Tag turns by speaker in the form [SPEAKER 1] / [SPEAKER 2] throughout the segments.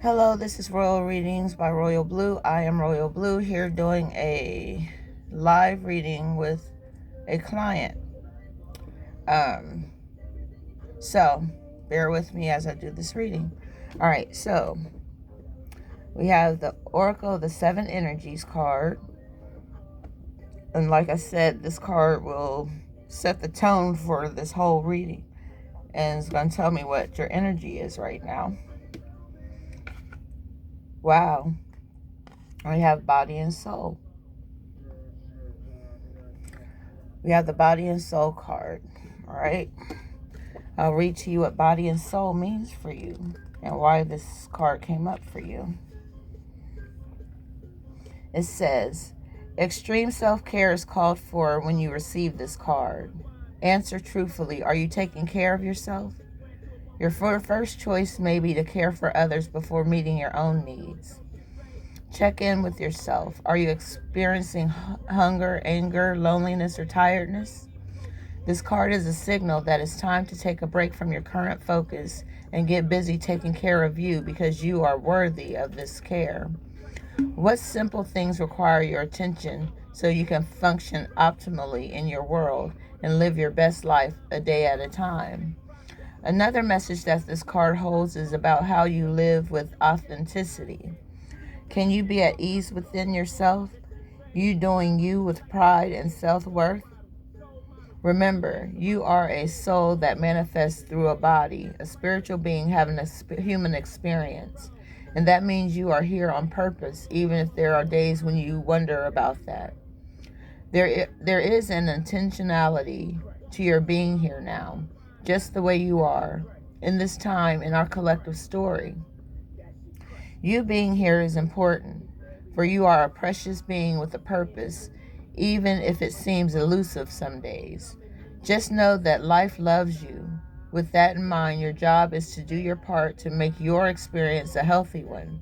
[SPEAKER 1] Hello, this is Royal Readings by Royal Blue. I am Royal Blue here doing a live reading with a client. So bear with me as I do this reading. All right, so we have the Oracle of the Seven Energies card. And like I said, this card will set the tone for this whole reading. And it's going to tell me what your energy is right now. Wow. We have body and soul. We have the body and soul card. All right. I'll read to you what body and soul means for you and why this card came up for you. It says, extreme self-care is called for when you receive this card. Answer truthfully. Are you taking care of yourself? Your first choice may be to care for others before meeting your own needs. Check in with yourself. Are you experiencing hunger, anger, loneliness, or tiredness? This card is a signal that it's time to take a break from your current focus and get busy taking care of you because you are worthy of this care. What simple things require your attention so you can function optimally in your world and live your best life a day at a time? Another message that this card holds is about how you live with authenticity. Can you be at ease within yourself? You doing you with pride and self-worth? Remember, you are a soul that manifests through a body, a spiritual being having a human experience. And that means you are here on purpose, even if there are days when you wonder about that. There is an intentionality to your being here now, just the way you are, in this time in our collective story. You being here is important, for you are a precious being with a purpose, even if it seems elusive some days. Just know that life loves you. With that in mind, your job is to do your part to make your experience a healthy one.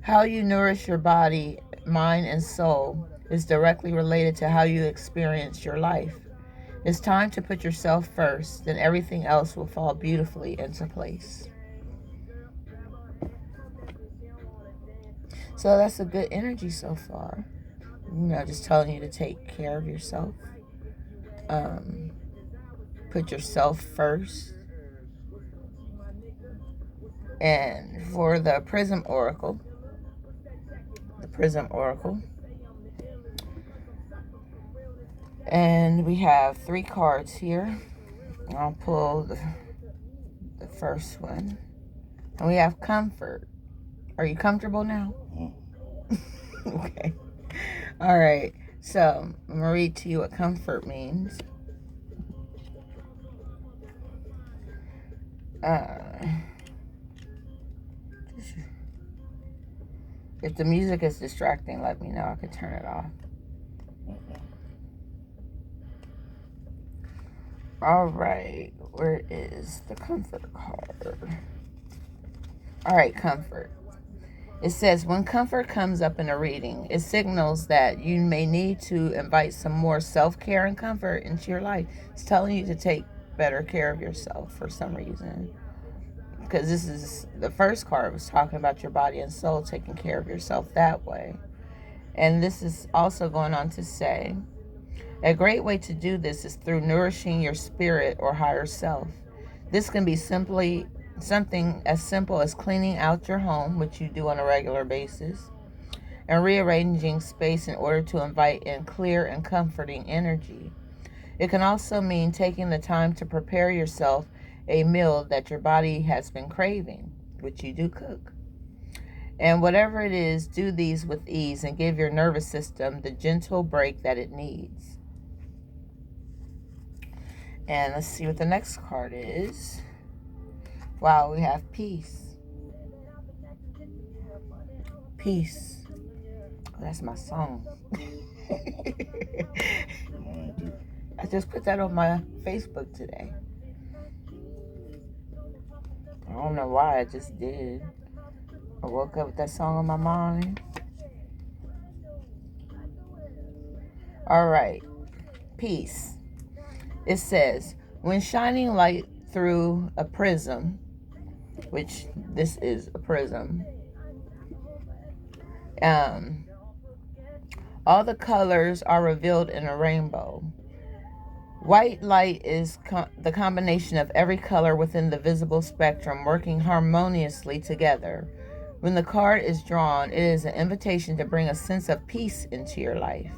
[SPEAKER 1] How you nourish your body, mind, and soul is directly related to how you experience your life. It's time to put yourself first, then everything else will fall beautifully into place. So that's a good energy so far. Just telling you to take care of yourself. Put yourself first. And for the Prism Oracle, and we have 3 cards here. I'll pull the first one. And we have comfort. Are you comfortable now? Okay. All right. So I'm going to read to you what comfort means. If the music is distracting, let me know. I can turn it off. All right. Where is the comfort card? All right, comfort. It says, when comfort comes up in a reading, it signals that you may need to invite some more self-care and comfort into your life. It's telling you to take better care of yourself for some reason. Because this is the first card was talking about your body and soul, taking care of yourself that way. And this is also going on to say, a great way to do this is through nourishing your spirit or higher self. This can be something as simple as cleaning out your home, which you do on a regular basis, and rearranging space in order to invite in clear and comforting energy. It can also mean taking the time to prepare yourself a meal that your body has been craving, which you do cook. And whatever it is, do these with ease and give your nervous system the gentle break that it needs. And let's see what the next card is. Wow, we have peace. Peace. Oh, that's my song. I just put that on my Facebook today. I don't know why, I just did. I woke up with that song on my mind. All right. Peace. It says, when shining light through a prism, which this is a prism, Um, all the colors are revealed in a rainbow. White light is the combination of every color within the visible spectrum working harmoniously together. When the card is drawn, it is an invitation to bring a sense of peace into your life.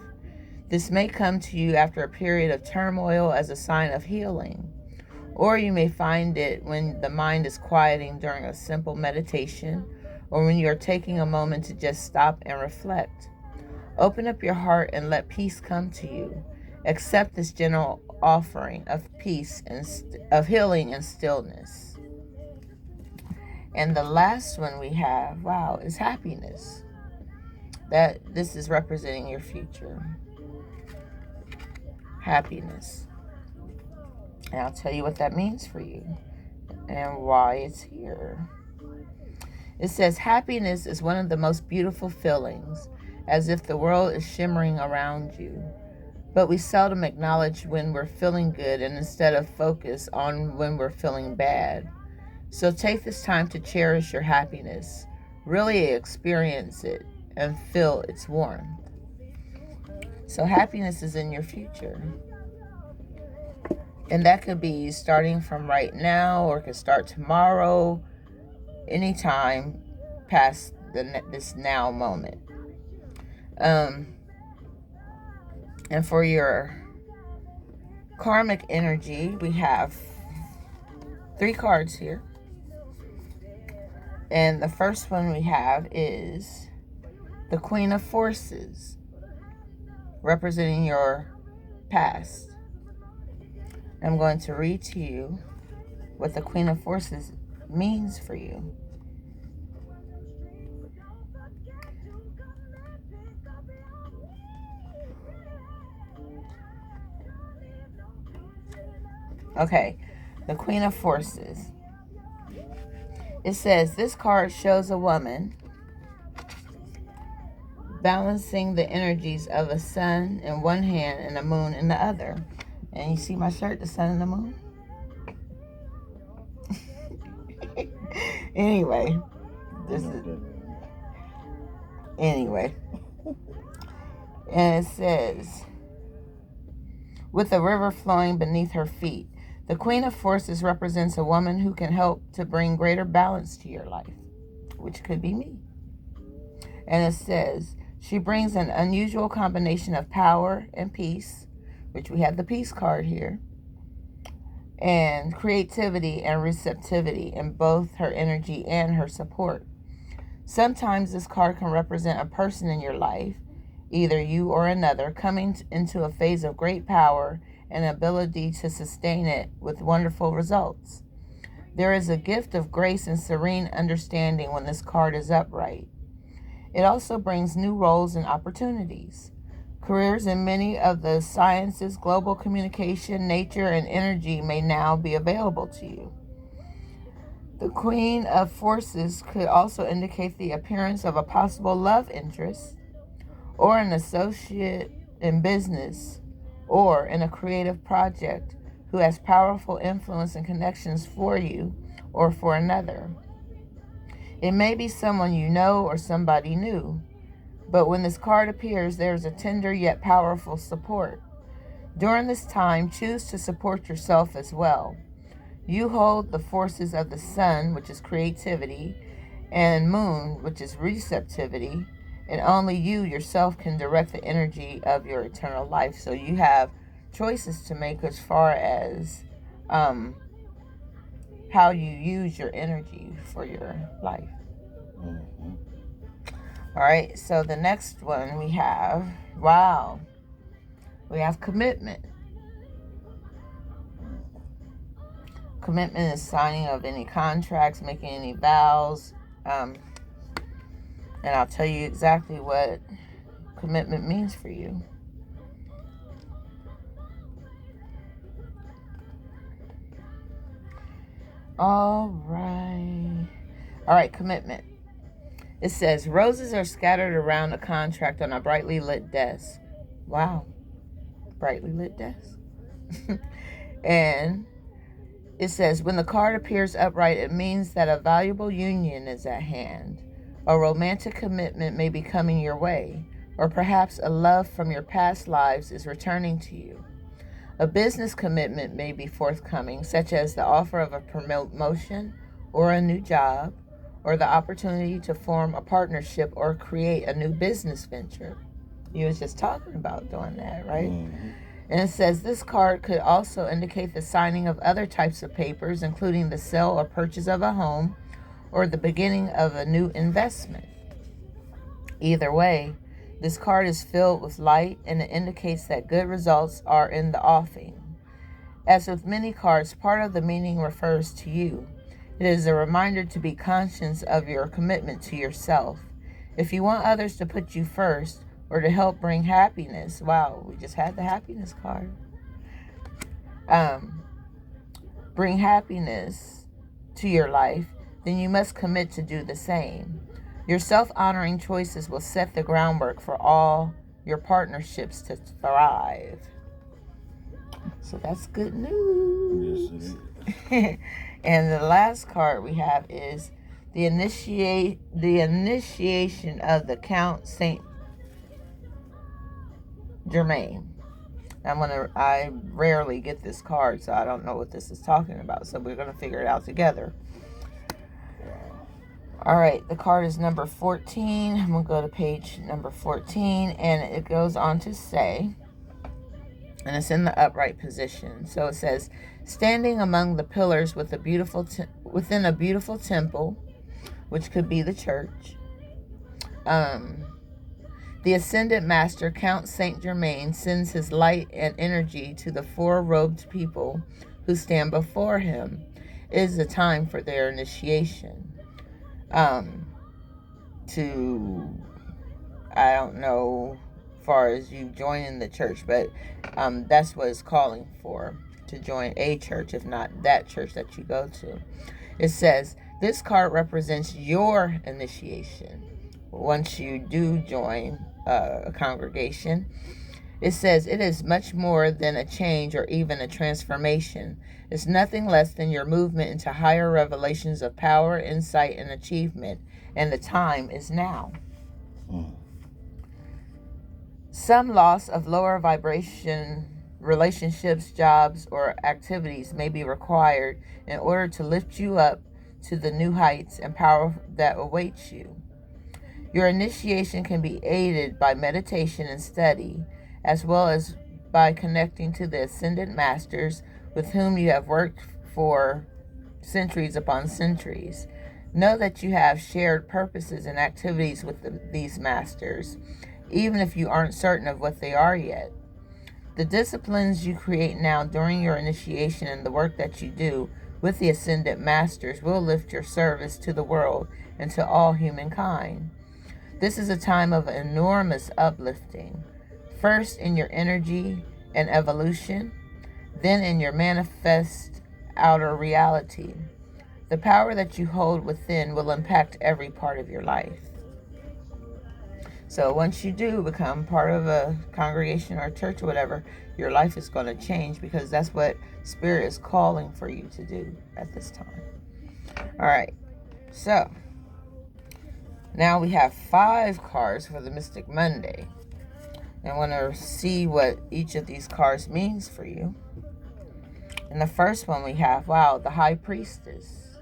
[SPEAKER 1] This may come to you after a period of turmoil as a sign of healing, or you may find it when the mind is quieting during a simple meditation, or when you are taking a moment to just stop and reflect. Open up your heart and let peace come to you. Accept this general offering of peace and of healing and stillness. And the last one we have, wow, is happiness. That this is representing your future. Happiness. And I'll tell you what that means for you and why it's here. It says happiness is one of the most beautiful feelings, as if the world is shimmering around you. But we seldom acknowledge when we're feeling good and instead of focus on when we're feeling bad. So take this time to cherish your happiness, really experience it, and feel its warmth. So happiness is in your future. And that could be starting from right now, or it could start tomorrow, anytime past this now moment. And for your karmic energy, we have 3 cards here. And the first one we have is the Queen of Forces, representing your past. I'm going to read to you what the Queen of Forces means for you. Okay, the Queen of Forces. It says, this card shows a woman balancing the energies of a sun in one hand and a moon in the other. And you see my shirt, the sun and the moon? Anyway, and it says, with a river flowing beneath her feet. The Queen of Forces represents a woman who can help to bring greater balance to your life, which could be me. And it says, she brings an unusual combination of power and peace, which we have the peace card here, and creativity and receptivity in both her energy and her support. Sometimes this card can represent a person in your life, either you or another, coming into a phase of great power and ability to sustain it with wonderful results. There is a gift of grace and serene understanding when this card is upright. It also brings new roles and opportunities. Careers in many of the sciences, global communication, nature, and energy may now be available to you. The Queen of Forces could also indicate the appearance of a possible love interest or an associate in business or in a creative project who has powerful influence and connections for you or for another. It may be someone you know or somebody new, but when this card appears, there is a tender yet powerful support. During this time, choose to support yourself as well. You hold the forces of the sun, which is creativity, and moon, which is receptivity, and only you yourself can direct the energy of your eternal life. So you have choices to make as far as how you use your energy for your life. Mm-hmm. All right, so the next one we have, wow, we have commitment. Commitment is signing of any contracts, making any vows, and I'll tell you exactly what commitment means for you. All right, commitment. It says, roses are scattered around a contract on a brightly lit desk. Wow, brightly lit desk. And it says, when the card appears upright, it means that a valuable union is at hand. A romantic commitment may be coming your way, or perhaps a love from your past lives is returning to you. A business commitment may be forthcoming, such as the offer of a promotion or a new job, or the opportunity to form a partnership or create a new business venture. You was just talking about doing that, right?
[SPEAKER 2] Mm-hmm.
[SPEAKER 1] And it says this card could also indicate the signing of other types of papers, including the sale or purchase of a home or the beginning of a new investment. Either way, this card is filled with light and it indicates that good results are in the offing. As with many cards, part of the meaning refers to you. It is a reminder to be conscious of your commitment to yourself. If you want others to put you first or to help bring happiness, wow, we just had the happiness card. Bring happiness to your life, then you must commit to do the same. Your self-honoring choices will set the groundwork for all your partnerships to thrive. So that's good news.
[SPEAKER 2] Yes, it is.
[SPEAKER 1] And the last card we have is the initiation of the Count Saint Germain. I rarely get this card, so I don't know what this is talking about. So we're gonna figure it out together. All right, the card is number 14. I'm gonna go to page number 14, and it goes on to say, and it's in the upright position. So it says, standing among the pillars with within a beautiful temple, which could be the church. The Ascended Master, Count Saint Germain, sends his light and energy to the four-robed people who stand before him. It is a time for their initiation. I don't know as far as you joining the church, but that's what it's calling for, to join a church, if not that church that you go to. It says, this card represents your initiation. Once you do join a congregation, it says it is much more than a change or even a transformation. It's nothing less than your movement into higher revelations of power, insight, and achievement, and the time is now. Some loss of lower vibration relationships, jobs, or activities may be required in order to lift you up to the new heights and power that awaits you. Your initiation can be aided by meditation and study, as well as by connecting to the Ascended Masters with whom you have worked for centuries upon centuries. Know that you have shared purposes and activities with these masters, even if you aren't certain of what they are yet. The disciplines you create now during your initiation and the work that you do with the Ascended Masters will lift your service to the world and to all humankind. This is a time of enormous uplifting, first in your energy and evolution, then in your manifest outer reality. The power that you hold within will impact every part of your life. So once you do become part of a congregation or church or whatever, your life is going to change, because that's what Spirit is calling for you to do at this time. All right, so now we have 5 cards for the Mystic Monday. I want to see what each of these cards means for you. And the first one we have, wow, the High Priestess.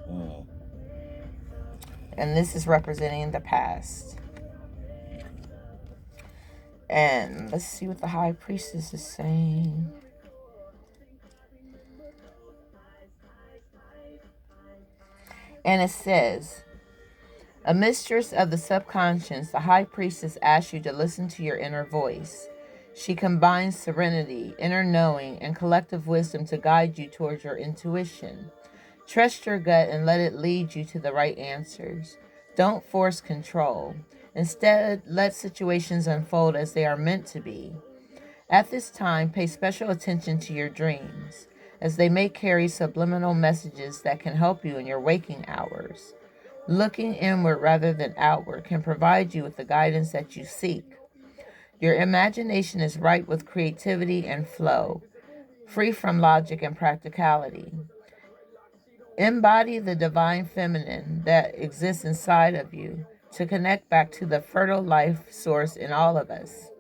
[SPEAKER 1] And this is representing the past. And let's see what the High Priestess is saying. And it says, a mistress of the subconscious, the High Priestess asks you to listen to your inner voice. She combines serenity, inner knowing, and collective wisdom to guide you towards your intuition. Trust your gut and let it lead you to the right answers. Don't force control. Instead, let situations unfold as they are meant to be. At this time, pay special attention to your dreams, as they may carry subliminal messages that can help you in your waking hours. Looking inward rather than outward can provide you with the guidance that you seek. Your imagination is ripe with creativity and flow, free from logic and practicality. Embody the divine feminine that exists inside of you. to connect back to the fertile life source in all of us.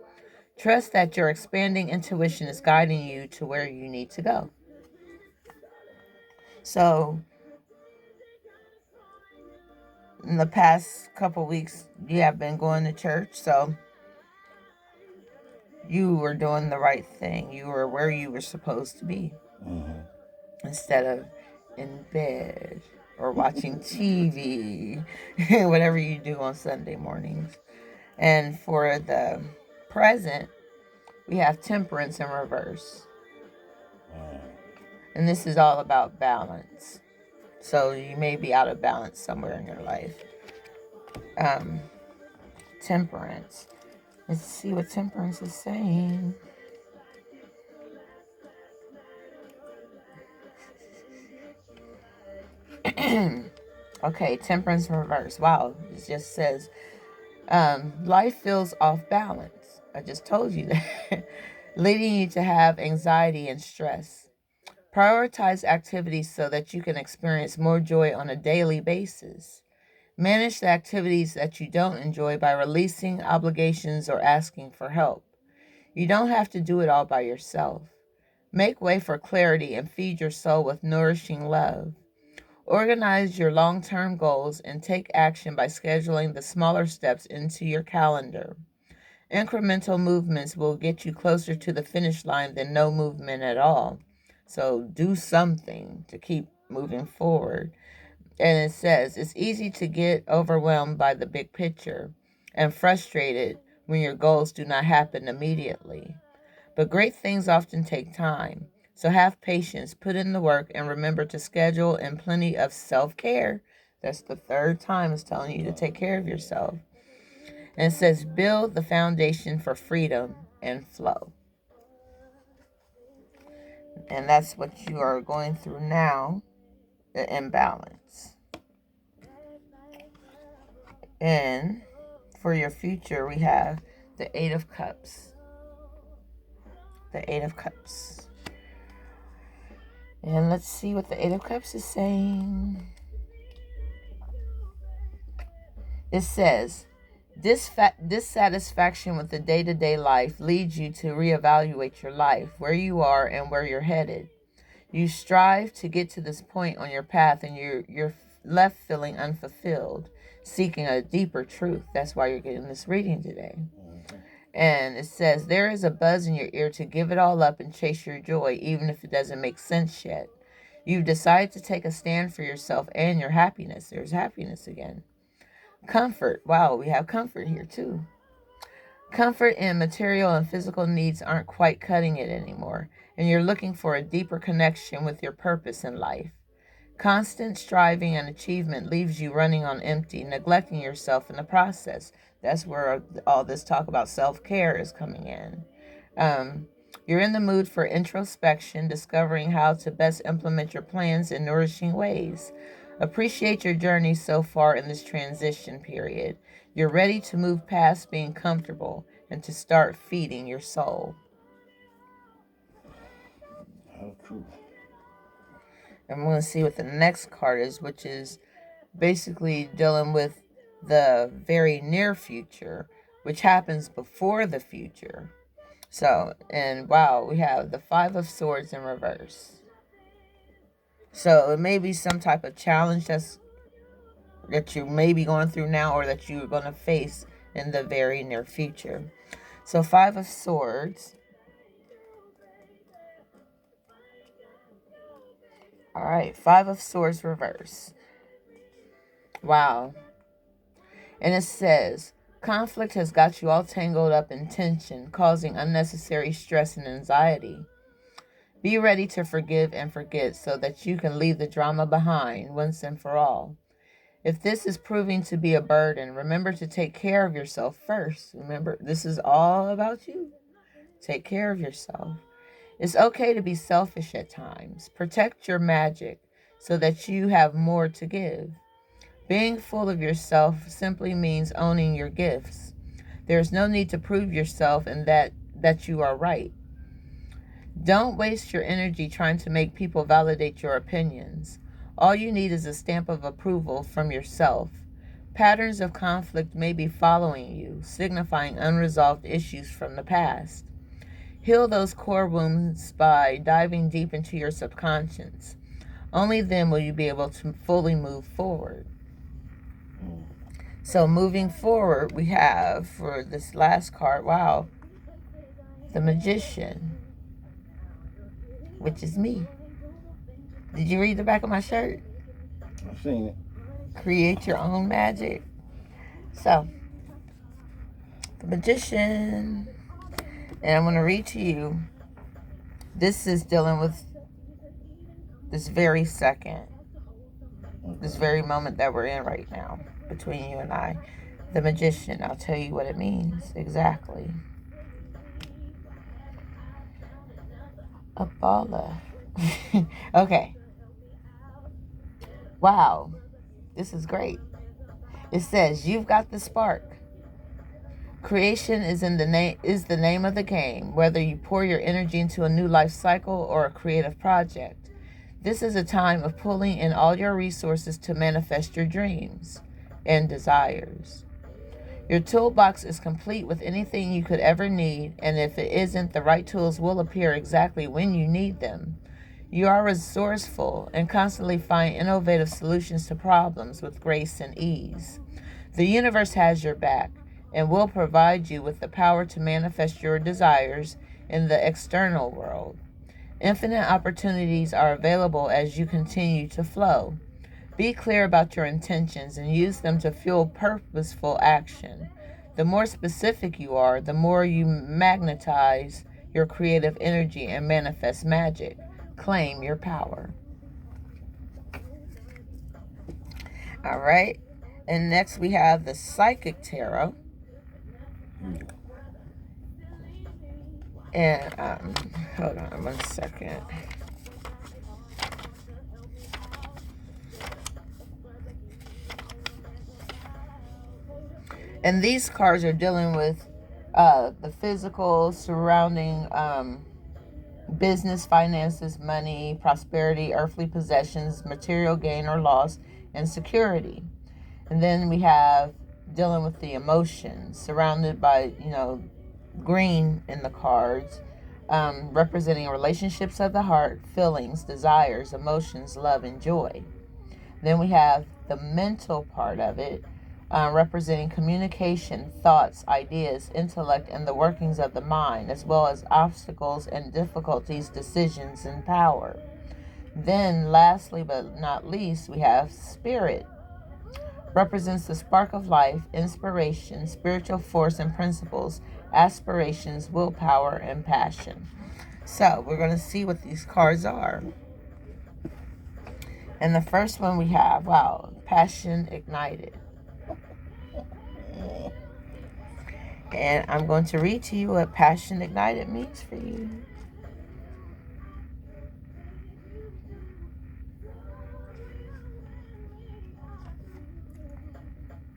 [SPEAKER 1] Trust that your expanding intuition is guiding you to where you need to go. So, in the past couple weeks, you have been going to church, so you were doing the right thing. You were where you were supposed to be.
[SPEAKER 2] Mm-hmm.
[SPEAKER 1] Instead of in bed or watching TV, whatever you do on Sunday mornings. And for the present, we have temperance in reverse. And this is all about balance. So you may be out of balance somewhere in your life. Temperance. Let's see what temperance is saying. Okay, temperance in reverse. Wow, it just says life feels off balance. I just told you that. Leading you to have anxiety and stress. Prioritize activities so that you can experience more joy on a daily basis. Manage the activities that you don't enjoy by releasing obligations or asking for help. You don't have to do it all by yourself. Make way for clarity and feed your soul with nourishing love. Organize your long-term goals and take action by scheduling the smaller steps into your calendar. Incremental movements will get you closer to the finish line than no movement at all. So do something to keep moving forward. And it says it's easy to get overwhelmed by the big picture and frustrated when your goals do not happen immediately. But great things often take time. So have patience, put in the work, and remember to schedule and plenty of self-care. That's the third time it's telling you to take care of yourself. And it says build the foundation for freedom and flow. And that's what you are going through now, the imbalance. And for your future, we have the Eight of Cups. The Eight of Cups. And let's see what the Eight of Cups is saying. It says, dissatisfaction with the day-to-day life leads you to reevaluate your life, where you are and where you're headed. You strive to get to this point on your path and you're left feeling unfulfilled, seeking a deeper truth. That's why you're getting this reading today. And it says, there is a buzz in your ear to give it all up and chase your joy, even if it doesn't make sense yet. You've decided to take a stand for yourself and your happiness. There's happiness again. Comfort. Wow, we have comfort here too. Comfort and material and physical needs aren't quite cutting it anymore, and you're looking for a deeper connection with your purpose in life. Constant striving and achievement leaves you running on empty, neglecting yourself in the process. That's where all this talk about self-care is coming in. You're in the mood for introspection, discovering how to best implement your plans in nourishing ways. Appreciate your journey so far in this transition period. You're ready to move past being comfortable and to start feeding your soul.
[SPEAKER 2] How true.
[SPEAKER 1] I'm going to see what the next card is, which is basically dealing with the very near future, which happens before the future. So, and wow, we have the Five of Swords in reverse. So it may be some type of challenge that you may be going through now or that you're going to face in the very near future. So Five of Swords. All right, Five of Swords reverse. Wow. And it says, conflict has got you all tangled up in tension, causing unnecessary stress and anxiety. Be ready to forgive and forget so that you can leave the drama behind once and for all. If this is proving to be a burden, remember to take care of yourself first. Remember, this is all about you. Take care of yourself. It's okay to be selfish at times. Protect your magic so that you have more to give. Being full of yourself simply means owning your gifts. There's no need to prove yourself and that you are right. Don't waste your energy trying to make people validate your opinions. All you need is a stamp of approval from yourself. Patterns of conflict may be following you, signifying unresolved issues from the past. Heal those core wounds by diving deep into your subconscious. Only then will you be able to fully move forward. So moving forward, we have for this last card, wow, the Magician, which is me. Did you read the back of my shirt?
[SPEAKER 2] I've seen it.
[SPEAKER 1] Create your own magic. So, the Magician, and I'm going to read to you. This is dealing with this very second, this very moment that we're in right now, between you and I. The Magician, I'll tell you what it means exactly. A baller. Okay. Wow. This is great. It says, you've got the spark. Creation is the name of the game, whether you pour your energy into a new life cycle or a creative project. This is a time of pulling in all your resources to manifest your dreams and desires. Your toolbox is complete with anything you could ever need, and if it isn't, the right tools will appear exactly when you need them. You are resourceful and constantly find innovative solutions to problems with grace and ease. The universe has your back and will provide you with the power to manifest your desires in the external world. Infinite opportunities are available as you continue to flow. Be clear about your intentions and use them to fuel purposeful action. The more specific you are, the more you magnetize your creative energy and manifest magic. Claim your power. All right. And next we have the Psychic Tarot. And hold on 1 second. And these cards are dealing with the physical surrounding business, finances, money, prosperity, earthly possessions, material gain or loss, and security. And then we have dealing with the emotions, surrounded by, green in the cards, representing relationships of the heart, feelings, desires, emotions, love, and joy. Then we have the mental part of it, representing communication, thoughts, ideas, intellect, and the workings of the mind, as well as obstacles and difficulties, decisions, and power. Then, lastly but not least, we have spirit. Represents the spark of life, inspiration, spiritual force and principles, aspirations, willpower, and passion. So, we're going to see what these cards are. And the first one we have, wow, passion ignited. And I'm going to read to you what passion ignited means for you.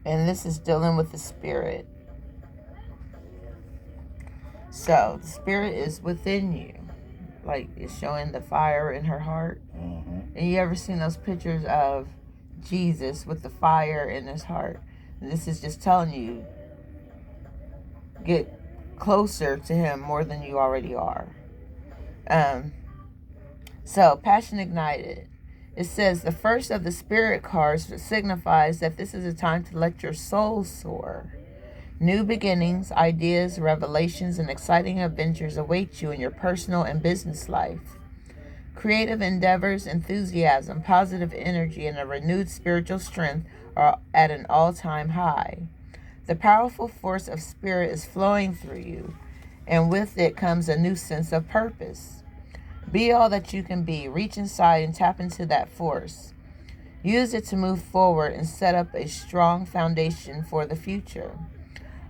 [SPEAKER 1] And this is dealing with the spirit. So, the spirit is within you. Like, it's showing the fire in her heart. Mm-hmm. And you ever seen those pictures of Jesus with the fire in his heart? And this is just telling you, get closer to him more than you already are. So, passion ignited. It says the first of the spirit cards signifies that this is a time to let your soul soar. New beginnings, ideas, revelations, and exciting adventures await you in your personal and business life. Creative endeavors, enthusiasm, positive energy, and a renewed spiritual strength are at an all-time high. The powerful force of spirit is flowing through you, and with it comes a new sense of purpose. Be all that you can be. Reach inside and tap into that force. Use it to move forward and set up a strong foundation for the future.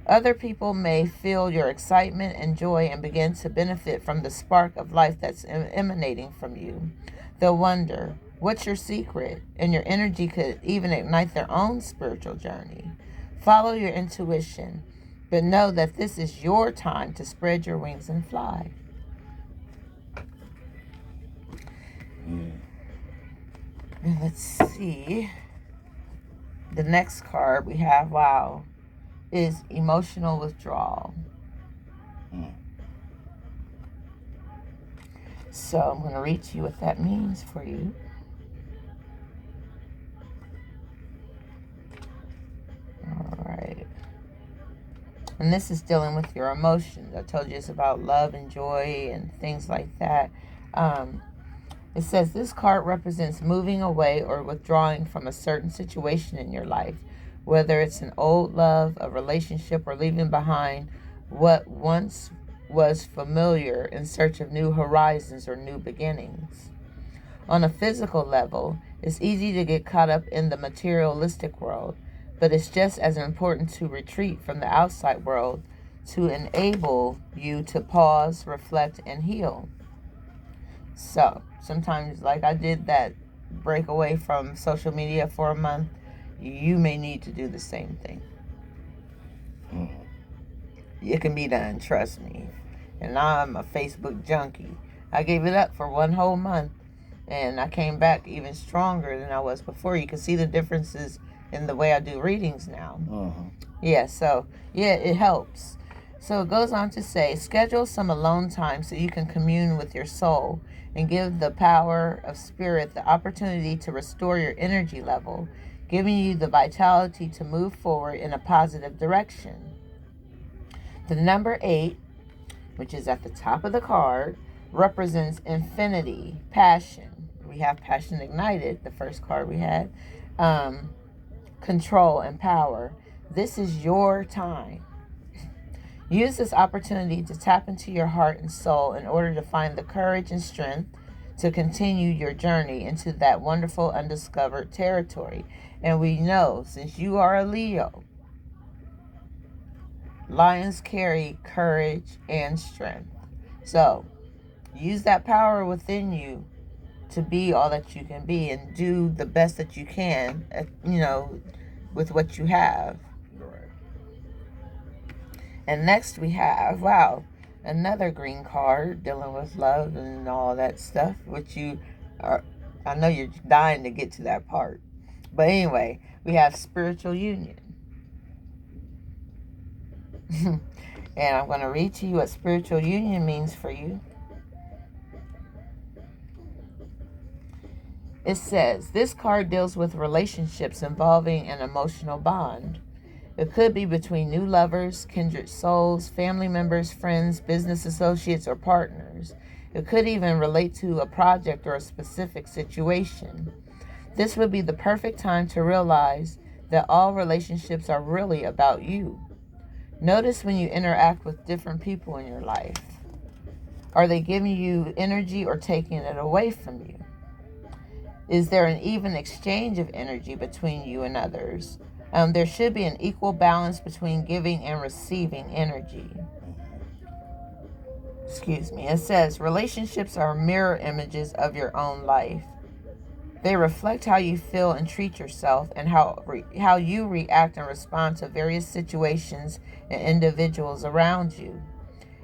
[SPEAKER 1] Other people may feel your excitement and joy and begin to benefit from the spark of life that's emanating from you. They'll wonder, what's your secret? And your energy could even ignite their own spiritual journey. Follow your intuition, but know that this is your time to spread your wings and fly. And let's see. The next card we have, wow, is emotional withdrawal. So I'm going to read to you what that means for you. All right. And this is dealing with your emotions. I told you it's about love and joy and things like that. It says this card represents moving away or withdrawing from a certain situation in your life, whether it's an old love, a relationship, or leaving behind what once was familiar in search of new horizons or new beginnings. On a physical level, it's easy to get caught up in the materialistic world, but it's just as important to retreat from the outside world to enable you to pause, reflect, and heal. So, sometimes, like I did that break away from social media for a month, you may need to do the same thing. It can be done, trust me. And I'm a Facebook junkie. I gave it up for one whole month, and I came back even stronger than I was before. You can see the differences in the way I do readings now. Yeah, so, yeah, it helps. So it goes on to say, schedule some alone time so you can commune with your soul and give the power of spirit the opportunity to restore your energy level, giving you the vitality to move forward in a positive direction. The number 8, which is at the top of the card, represents infinity, passion. We have passion ignited, the first card we had. Control and power. This is your time. Use this opportunity to tap into your heart and soul in order to find the courage and strength to continue your journey into that wonderful undiscovered territory. And we know, since you are a Leo, lions carry courage and strength. So, use that power within you to be all that you can be and do the best that you can, with what you have. And next we have, wow, another green card dealing with love and all that stuff, which I know you're dying to get to that part. But anyway, we have spiritual union. And I'm going to read to you what spiritual union means for you. It says, this card deals with relationships involving an emotional bond. It could be between new lovers, kindred souls, family members, friends, business associates, or partners. It could even relate to a project or a specific situation. This would be the perfect time to realize that all relationships are really about you. Notice when you interact with different people in your life. Are they giving you energy or taking it away from you? Is there an even exchange of energy between you and others? There should be an equal balance between giving and receiving energy. Excuse me. It says, relationships are mirror images of your own life. They reflect how you feel and treat yourself and how you react and respond to various situations and individuals around you.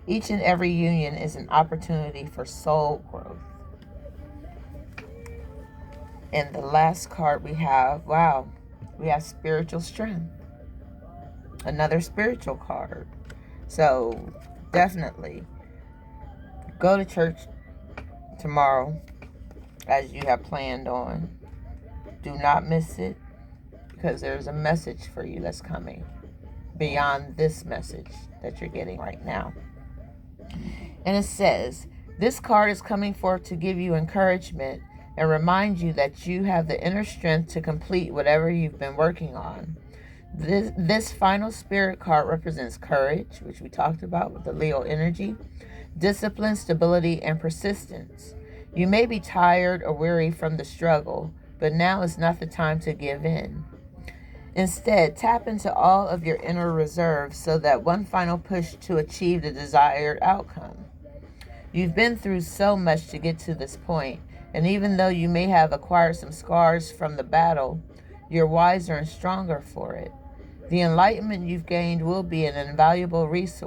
[SPEAKER 1] Each and every union is an opportunity for soul growth. And the last card we have, wow, we have spiritual strength. Another spiritual card. So definitely go to church tomorrow as you have planned on. Do not miss it, because there's a message for you that's coming beyond this message that you're getting right now. And it says, this card is coming forth to give you encouragement and remind you that you have the inner strength to complete whatever you've been working on. This final spirit card represents courage, which we talked about with the Leo energy, discipline, stability, and persistence. You may be tired or weary from the struggle, but now is not the time to give in. Instead, tap into all of your inner reserves so that one final push to achieve the desired outcome. You've been through so much to get to this point, and even though you may have acquired some scars from the battle, you're wiser and stronger for it. The enlightenment you've gained will be an invaluable resource